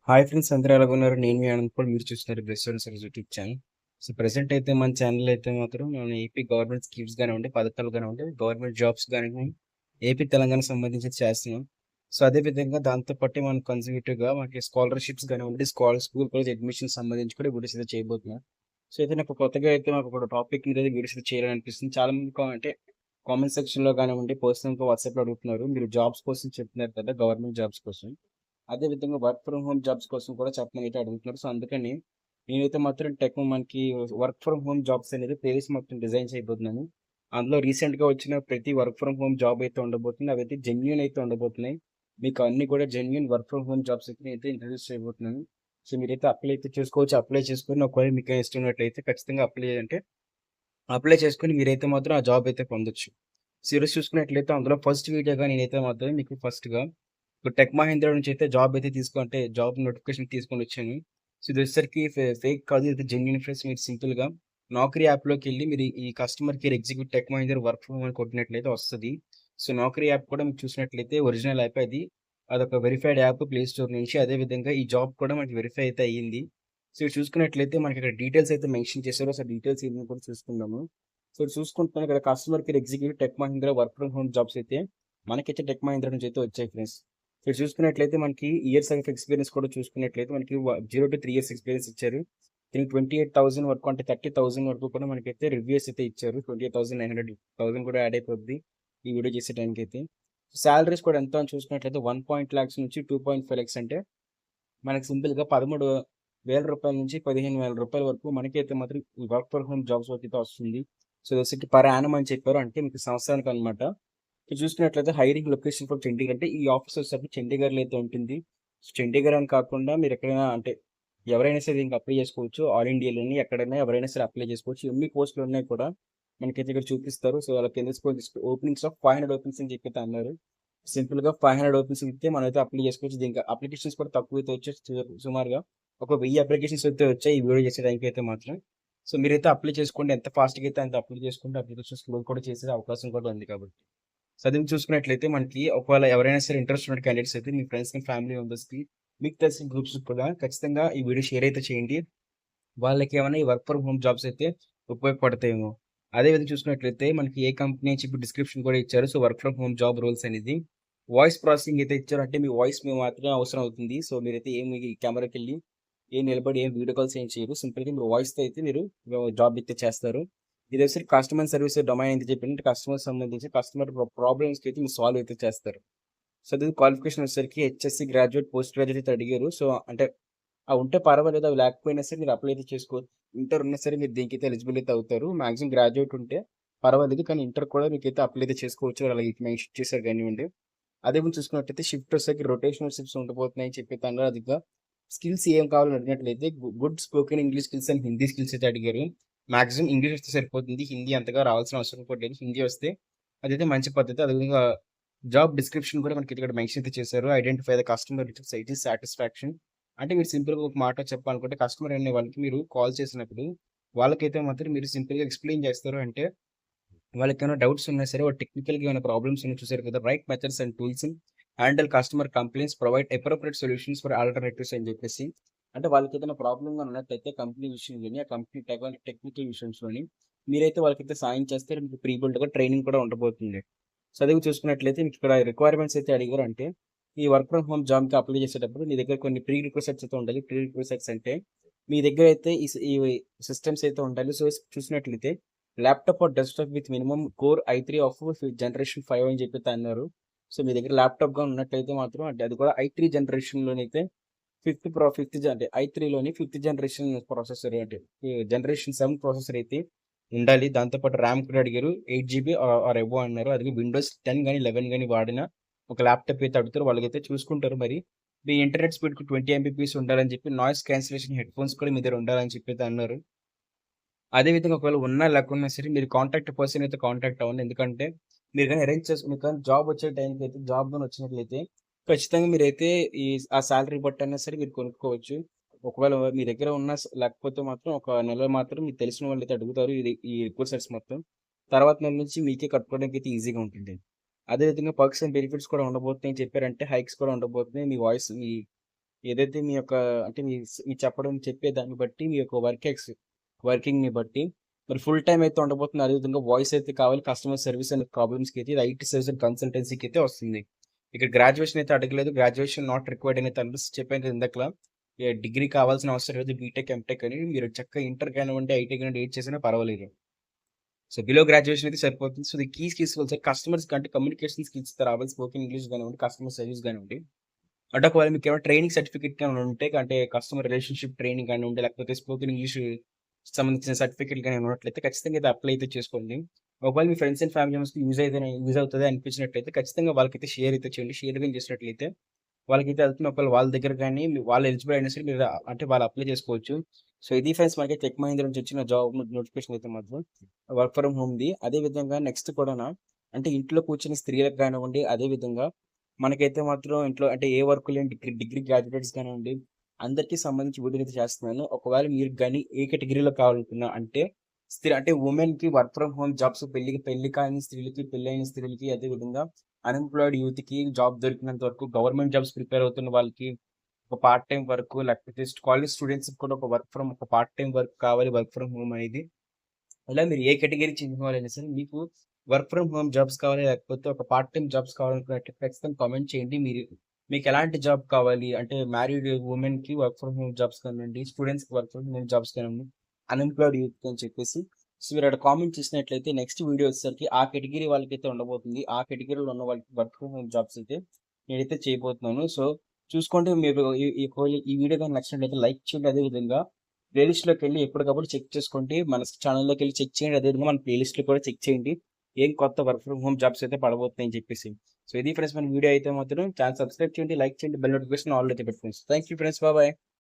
Hi friends, అందరూ ఎలాగున్నారు? నేను మీ ఆనంద్. మీరు చూస్తున్నారు restaurant service YouTube channel. So present అయితే మన ఛానల్ అయితే మాత్రం మన ఏపీ గవర్నమెంట్ స్కీమ్స్ కానివ్వండి, పథకాలు కానివ్వండి, గవర్నమెంట్ జాబ్స్ కానివ్వండి, ఏపీ తెలంగాణ సంబంధించి చేస్తున్నాం. సో అదేవిధంగా దాంతో పాటు మనం కన్సర్వేటివ్గా మనకి స్కాలర్షిప్స్ కానివ్వండి, స్కూల్ కాలేజ్ అడ్మిషన్ సంబంధించి కూడా వీడియోస్ అయితే చేయబోతున్నాం. సో అయితే నాకు కొత్తగా అయితే మాకు ఒక టాపిక్ మీద వీడియోస్ అయితే చేయాలని అనిపిస్తుంది. చాలా మంది అంటే కామెంట్ సెక్షన్లో కానివ్వండి, పర్సనల్గా వాట్సాప్లో అడుగుతున్నారు, మీరు జాబ్స్ కోసం చెప్తున్నారు కదా, గవర్నమెంట్ జాబ్స్ కోసం. అదే విధంగా వర్క్ ఫ్రమ్ హోమ్ జాబ్స్ కోసం కూడా చెప్పమని అయితే అడుగుతున్నారు. సో అందుకని నేనైతే మాత్రం మనకి వర్క్ ఫ్రమ్ హోమ్ జాబ్స్ అనేది ప్లేలిస్ట్ మొత్తం డిజైన్ చేయబోతున్నాను. అందులో రీసెంట్గా వచ్చిన ప్రతి వర్క్ ఫ్రమ్ హోమ్ జాబ్ అయితే ఉండబోతుంది. అవి అయితే జెన్యూన్ అయితే ఉండబోతున్నాయి. మీకు అన్ని కూడా genuine work from home jobs అయితే నేనైతే ఇంట్రడ్యూస్ చేయబోతున్నాను. సో మీరైతే అప్లై అయితే చేసుకోవచ్చు. అప్లై చేసుకొని ఒకవేళ మీకు ఇష్టమైనట్లయితే ఖచ్చితంగా అప్లై చేసుకొని మీరైతే మాత్రం ఆ జాబ్ అయితే పొందొచ్చు. సీరియస్ చూసుకున్నట్లయితే అందులో ఫస్ట్ వీడియోగా నేనైతే మాత్రం మీకు ఫస్ట్‌గా ఇప్పుడు టెక్ మహీంద్రా నుంచి అయితే జాబ్ అయితే అంటే జాబ్ నోటిఫికేషన్ తీసుకొని వచ్చాను. సో ఇది వచ్చేసరికి ఫేక్ కాదు. ఇది జెన్యూన్ ఫ్రెండ్స్. మీరు సింపుల్‌గా నాకరీ యాప్‌లోకెళ్ళి మీరు ఈ customer care executive tech Mahindra work from home అని కొట్టినట్లయితే వస్తది. సో నాకరీ యాప్ కూడా మీరు చూసినట్లయితే ఒరిజినల్ యాపే అది. అదొక వెరిఫైడ్ యాప్ ప్లే స్టోర్ నుంచి. అదే విధంగా ఈ జాబ్ కూడా మనకి వెరిఫై అయితే అయ్యింది. సో ఇది చూసుకున్నట్లయితే మనకి ఇక్కడ డీటెయిల్స్ అయితే మెన్షన్ చేశారు. సో డీటెయిల్స్ ఏంటో కూడా చూసుకుందాము. సో చూసుకుంటున్నాను ఇక్కడ customer care executive tech Mahindra work from home jobs అయితే మనకైతే టెక్ మహీంద్రా నుంచి అయితే వచ్చాయి ఫ్రెండ్స్. ఇక్కడ చూసుకున్నట్లయితే మనకి ఇయర్స్ ఆఫ్ ఎక్స్పీరియన్స్ కూడా చూసుకున్నట్లయితే మనకి 0 to 3 years ఎక్స్పీరియన్స్ ఇచ్చారు. దీనికి 28,000 వరకు అంటే 30,000 వరకు కూడా మనకైతే రివ్యూస్ అయితే ఇచ్చారు. 28,900 కూడా యాడ్ అయిపోద్ది ఈ వీడియో చేసే టైంకి అయితే. సాలరీస్ కూడా ఎంత అని చూసుకున్నట్లయితే 1 lakhs నుంచి 2.5 lakhs అంటే మనకి సింపుల్గా 13,000 నుంచి 15,000 వరకు మనకైతే మాత్రం ఈ వర్క్ ఫ్రమ్ హోమ్ జాబ్స్ వరకు అయితే వస్తుంది. సో వచ్చి పర్ యానం అని చెప్పారు, అంటే మీకు సంవత్సరానికి అనమాట. ఇక్కడ చూసుకున్నట్లయితే హైరింగ్ లొకేషన్ ఫర్ చండీగఢ్, అంటే ఈ ఆఫీస్ వచ్చేసరికి చండీగఢ్లో అయితే ఉంటుంది. సో చండీగఢ్ అని కాకుండా మీరు ఎక్కడైనా అంటే ఎవరైనా సరే దీనికి అప్లై చేసుకోవచ్చు. ఆల్ ఇండియాలోని ఎక్కడైనా ఎవరైనా సరే అప్లై చేసుకోవచ్చు. ఎన్ని పోస్టులు ఉన్నాయి కూడా మనకైతే ఇక్కడ చూపిస్తారు. సో వాళ్ళకి కింద ఓపెనింగ్స్ ఆఫ్ 500 ఓపెనింగ్స్ అని చెప్పి అయితే అన్నారు. సింపుల్గా 500 ఓపెనింగ్స్ ఇస్తే మనం అయితే అప్లై చేసుకోవచ్చు. దీనికి అప్లికేషన్స్ కూడా తక్కువ అయితే వచ్చేసి సుమారుగా ఒక 1000 అప్లికేషన్స్ అయితే వచ్చాయి ఈ వీడియో చేసే టైంకి అయితే మాత్రం. సో మీరైతే అప్లై చేసుకోండి. ఎంత ఫాస్ట్గా అయితే అంత అప్లై చేసుకుంటే అప్లికేషన్స్ క్లోజ్ కూడా చేసే అవకాశం కూడా ఉంది కాబట్టి. సో అది చూసుకున్నట్లయితే మనకి ఒకవేళ ఎవరైనా సరే ఇంట్రెస్ట్ ఉన్న క్యాండిడేట్స్ అయితే మీ ఫ్రెండ్స్కి, ఫ్యామిలీ మెంబర్స్కి, మీకు తెలిసిన గ్రూప్స్ కూడా ఖచ్చితంగా ఈ వీడియో షేర్ అయితే చేయండి. వాళ్ళకి ఏమైనా ఈ వర్క్ ఫ్రమ్ హోమ్ జాబ్స్ అయితే ఉపయోగపడతాయేమో. అదే విధంగా చూసుకున్నట్లయితే మనకి ఏ కంపెనీ అని చెప్పి డిస్క్రిప్షన్ కూడా ఇచ్చారు. So work from home job roles అనేది వాయిస్ ప్రాసెసింగ్ అయితే ఇచ్చారు. అంటే మీ వాయిస్ మీ మాత్రమే అవసరం అవుతుంది. సో మీరైతే ఏమి కెమెరాకి వెళ్ళి నిలబడి ఏం వీడియో కాల్స్ ఏం చేయరు. సింపుల్గా మీరు వాయిస్తో అయితే మీరు జాబ్ అయితే చేస్తారు. ఇది వచ్చి కస్టమర్ సర్వీస్ డొమైన్ అయితే చెప్పినట్టు కస్టమర్ సంబంధించి కస్టమర్ ప్రాబ్లమ్స్కి అయితే మీరు సాల్వ్ అయితే చేస్తారు. సో అది క్వాలిఫికేషన్ వచ్చేసరికి హెచ్ఎస్సి గ్రాడ్యుయేట్, పోస్ట్ గ్రాడ్యుయేట్ అయితే అడిగారు. సో అంటే అవి ఉంటే పర్వాలేదు. అవి లేకపోయినా సరే మీరు అప్లై అయితే చేసుకోవచ్చు. ఇంటర్ ఉన్నా సరే మీరు దీనికైతే ఎలిజిబుల్ అయితే అవుతారు. మాక్సిమం గ్రాడ్యుయేట్ ఉంటే పర్వాలేదు, కానీ ఇంటర్ కూడా మీకైతే అప్లై అయితే చేసుకోవచ్చు. అలాగే మెన్షన్ చేశారు కానివ్వండి. అదే ముందు చూసుకున్నట్లయితే షిఫ్ట్ వచ్చేసరికి రొటేషనల్ షిఫ్ట్స్ ఉండిపోతున్నాయి అని చెప్పి అన్నారు. అదిగా స్కిల్స్ ఏం కావాలని అడిగినట్లయితే good spoken English skills and Hindi skills అయితే అడిగారు. మాక్సిమం ఇంగ్లీష్ వస్తే సరిపోతుంది. హిందీ అంతగా రావాల్సిన అవసరం కూడా లేదు. హిందీ వస్తే అదైతే మంచి పద్ధతి. అదేవిధంగా జాబ్ డిస్క్రిప్షన్ కూడా మనకి ఇక్కడ మెన్షన్ అయితే చేశారు. Identify the customer with satisfaction. అంటే మీరు సింపుల్గా ఒక మాట చెప్పాలనుకుంటే కస్టమర్ అనే వాళ్ళకి మీరు కాల్ చేసినప్పుడు వాళ్ళకైతే మాత్రం మీరు సింపుల్గా ఎక్స్ప్లెయిన్ చేస్తారు. అంటే వాళ్ళకేమైనా డౌట్స్ ఉన్నా సరే, వాళ్ళు టెక్నికల్‌గా ఏమైనా ప్రాబ్లమ్స్ ఉన్నా చూసారు కదా, write methods and tools handle customer complaints, provide appropriate solutions for alternatives అని చెప్పేసి. అంటే వాళ్ళకి ఏదైనా ప్రాబ్లమ్‌గా ఉన్నట్టయితే కంపెనీ విషయంలోని, ఆ కంపెనీ టెక్నికల్ విషయంస్‌లోని మీరైతే వాళ్ళకైతే సాయం చేస్తే మీకు ప్రీ బిల్డ్‌గా ట్రైనింగ్ కూడా ఉండబోతుంది. చదివి చూసుకున్నట్లయితే మీకు ఇక్కడ రిక్వైర్మెంట్స్ అయితే అడిగారు. అంటే ఈ వర్క్ ఫ్రమ్ హోమ్ జాబ్‌కి అప్లై చేసేటప్పుడు మీ దగ్గర కొన్ని ప్రీ రిక్విజిట్స్ అయితే ఉండాలి. ప్రీ రిక్విజిట్స్ అంటే మీ దగ్గర అయితే ఈ సిస్టమ్స్ అయితే ఉండాలి. సో చూసినట్లయితే laptop or desktop with minimum core i3 of generation 5 అని చెప్పి అన్నారు. సో మీ దగ్గర ల్యాప్‌టాప్‌గా ఉన్నట్టయితే మాత్రం అంటే అది కూడా i3 జనరేషన్‌లోనైతే అంటే i3లోని 5th జనరేషన్ ప్రాసెసర్, అంటే జనరేషన్ 7 ప్రాసెసర్ అయితే ఉండాలి. దాంతో పాటు ర్యామ్ కూడా అడిగారు. 8 జీబీ ఆర్ అబోవ్ అన్నారు. అది విండోస్ 10 గాని 11 గాని వాడిన ఒక ల్యాప్‌టాప్ అయితే అడుగుతారు. వాళ్ళకైతే చూసుకుంటారు మరి. మీ ఇంటర్నెట్ స్పీడ్‌కి 20 ఎంబీపీఎస్ ఉండాలని చెప్పి, నాయిస్ క్యాన్సిలేషన్ హెడ్‌ఫోన్స్ కూడా మీ దగ్గర ఉండాలని చెప్పి అయితే అన్నారు. అదే విధంగా ఒకవేళ ఉన్నా లేకున్నా సరే మీరు కాంటాక్ట్ పర్సన్ అయితే కాంటాక్ట్ అవ్వండి. ఎందుకంటే మీరు గాని అరేంజ్ మీకు కానీ జాబ్ వచ్చే టైంకి అయితే, జాబ్ గాని వచ్చినట్లయితే ఖచ్చితంగా మీరైతే ఈ ఆ సాలరీ బట్టైనా సరే మీరు కొనుక్కోవచ్చు. ఒకవేళ మీ దగ్గర లేకపోతే మాత్రం ఒక నెల మాత్రం మీకు తెలిసిన వాళ్ళైతే అడుగుతారు ఈ రిక్వెస్ట్ సెట్స్ మొత్తం. తర్వాత నెల నుంచి మీకే కట్టుకోవడానికి అయితే ఈజీగా ఉంటుంది. అదే విధంగా పర్క్స్ అండ్ బెనిఫిట్స్ కూడా ఉండబోతున్నాయి చెప్పారంటే, హైక్స్ కూడా ఉండబోతున్నాయి. మీ ఏదైతే మీ యొక్క అంటే మీ చెప్పే దాన్ని బట్టి మీ యొక్క వర్కింగ్‌ని బట్టి మరి ఫుల్ టైమ్ అయితే ఉండబోతుంది. అదేవిధంగా వాయిస్ అయితే కావాలి. కస్టమర్ సర్వీస్ అండ్ ప్రాబ్లమ్స్‌కి అయితే ఇది ఐటీ సర్వీస్ అండ్ కన్సల్టెన్సీకి అయితే వస్తుంది. ఇక్కడ గ్రాడ్యుయేషన్ అయితే అడగలేదు. గ్రాడ్యుయేషన్ నాట్ రిక్వైర్డ్ అని అయితే చెప్పాను కదా ఇందాకల. డిగ్రీ కావాల్సిన అవసరం లేదు. బీటెక్, ఎంటెక్ అని మీరు చక్కగా ఇంటర్ కానివ్వండి, ఐటీ కానివ్వండి ఏది చేసినా పర్వాలేదు. సో బిలో గ్రాడ్యుయేషన్ అయితే సరిపోతుంది. సో, ఈ స్కిల్స్ సార్ కస్టమర్స్‌కి అంటే కమ్యూనికేషన్ స్కిల్స్ రావాలి. స్పోకెన్ ఇంగ్లీష్ గానివ్వండి, కస్టమర్ సర్వీస్ గానివ్వండి. అంటే ఒకవేళ మీకేమైనా ట్రైనింగ్ సర్టిఫికేట్ ఏమైనా ఉంటే అంటే కస్టమర్ రిలేషన్‌షిప్ ట్రైనింగ్ కానివ్వండి, లేకపోతే స్పోకెన్ ఇంగ్లీష్ సంబంధించిన సర్టిఫికేట్‌లు గాని ఉన్నట్లయితే ఖచ్చితంగా ఇది అప్లై అయితే చేసుకోండి. ఒకవేళ మీ ఫ్రెండ్స్ అండ్ ఫ్యామిలీ మెంబర్స్‌కి యూజ్ అవుతది అనిపించినట్లయితే ఖచ్చితంగా వాళ్ళకైతే షేర్ అయితే చేయండి. షేర్ గాని చేసినట్లయితే వాళ్ళకైతే వెళ్తుంది. ఒకవేళ వాళ్ళ దగ్గర గాని వాళ్ళు ఎలిజిబుల్ అయినా సరే మీరు అంటే వాళ్ళు అప్లై చేసుకోవచ్చు. సో, ఇది ఫ్రెండ్స్ మనకి టెక్ మహీంద్రా నుంచి వచ్చిన జాబ్ నోటిఫికేషన్ అయితే మాత్రం వర్క్ ఫ్రమ్ హోమ్‌ది. అదే విధంగా నెక్స్ట్ కూడానా అంటే ఇంట్లో కూర్చొని స్త్రీలకు కానివ్వండి, అదే విధంగా మనకైతే మాత్రం ఇంట్లో అంటే ఏ వర్క్ లేని డిగ్రీ గ్రాడ్యుయేట్స్ కానివ్వండి, అందరికీ సంబంధించి వీడియో అయితే చేస్తున్నాను. ఒకవేళ మీరు గాని ఏ కేటగిరీలో కావాలనుకున్నా అంటే అంటే వుమెన్‌కి వర్క్ ఫ్రమ్ హోమ్ జాబ్స్ పెళ్లి కాని స్త్రీలకి, పెళ్లైన స్త్రీలకి అదే విధంగా అన్‌ఎంప్లాయిడ్ యూత్‌కి జాబ్ దొరికినంత వరకు గవర్నమెంట్ జాబ్స్ ప్రిపేర్ అవుతున్న వాళ్ళకి ఒక పార్ట్ టైమ్ వర్క్ లేకపోతే కాలేజ్ స్టూడెంట్స్‌కి కూడా ఒక పార్ట్ టైమ్ వర్క్ కావాలి వర్క్ ఫ్రమ్ హోమ్ అనేది. ఇలా మీరు ఏ కేటగిరీకి చెందిన వాళ్ళైనా సరే మీకు వర్క్ ఫ్రమ్ హోమ్ జాబ్స్ కావాలి లేకపోతే ఒక పార్ట్ టైమ్ జాబ్స్ కావాలనుకున్నట్లయితే ఖచ్చితంగా కామెంట్ చేయండి. మీకు ఎలాంటి జాబ్ కావాలి అంటే మ్యారీడ్ వుమెన్‌కి వర్క్ ఫ్రమ్ హోమ్ జాబ్స్ కానివ్వండి, స్టూడెంట్స్‌కి వర్క్ ఫ్రమ్ హోమ్ జాబ్స్ కానివ్వండి, అన్‌ఎంప్లాయిడ్ యూత్‌కి అని చెప్పేసి సో, మీరు అక్కడ కామెంట్ చేసినట్లయితే నెక్స్ట్ వీడియో వచ్చేసరికి ఆ కేటగిరీ వాళ్ళకైతే ఉండబోతుంది. ఆ కేటగిరీలో ఉన్న వాళ్ళకి వర్క్ ఫ్రమ్ హోమ్ జాబ్స్ అయితే నేనైతే చేయబోతున్నాను. సో, చూసుకోండి మీరు ఈ వీడియో గాని నచ్చినట్లయితే లైక్ చేయండి. అదే విధంగా ప్లేలిస్ట్‌లోకెళ్ళి ఎప్పటికప్పుడు చెక్ చేసుకోండి. మన ఛానెల్‌లోకెళ్ళి చెక్ చేయండి. అదేవిధంగా మన ప్లేలిస్ట్‌లో కూడా చెక్ చేయండి. ఏం కొత్త వర్క్ ఫ్రమ్ హోమ్ జాబ్స్ అయితే పడబోతున్నాయని చెప్పేసి. సో, ఇది ఫ్రెండ్స్ మన వీడియో అయితే మాత్రం ఛానెల్ సబ్స్క్రైబ్ చేయండి, లైక్ చేయండి, బెల్ నోటిఫికేషన్ ఆల్‌లో అయితే పెట్టుకోండి. Thank you friends. బాయ్.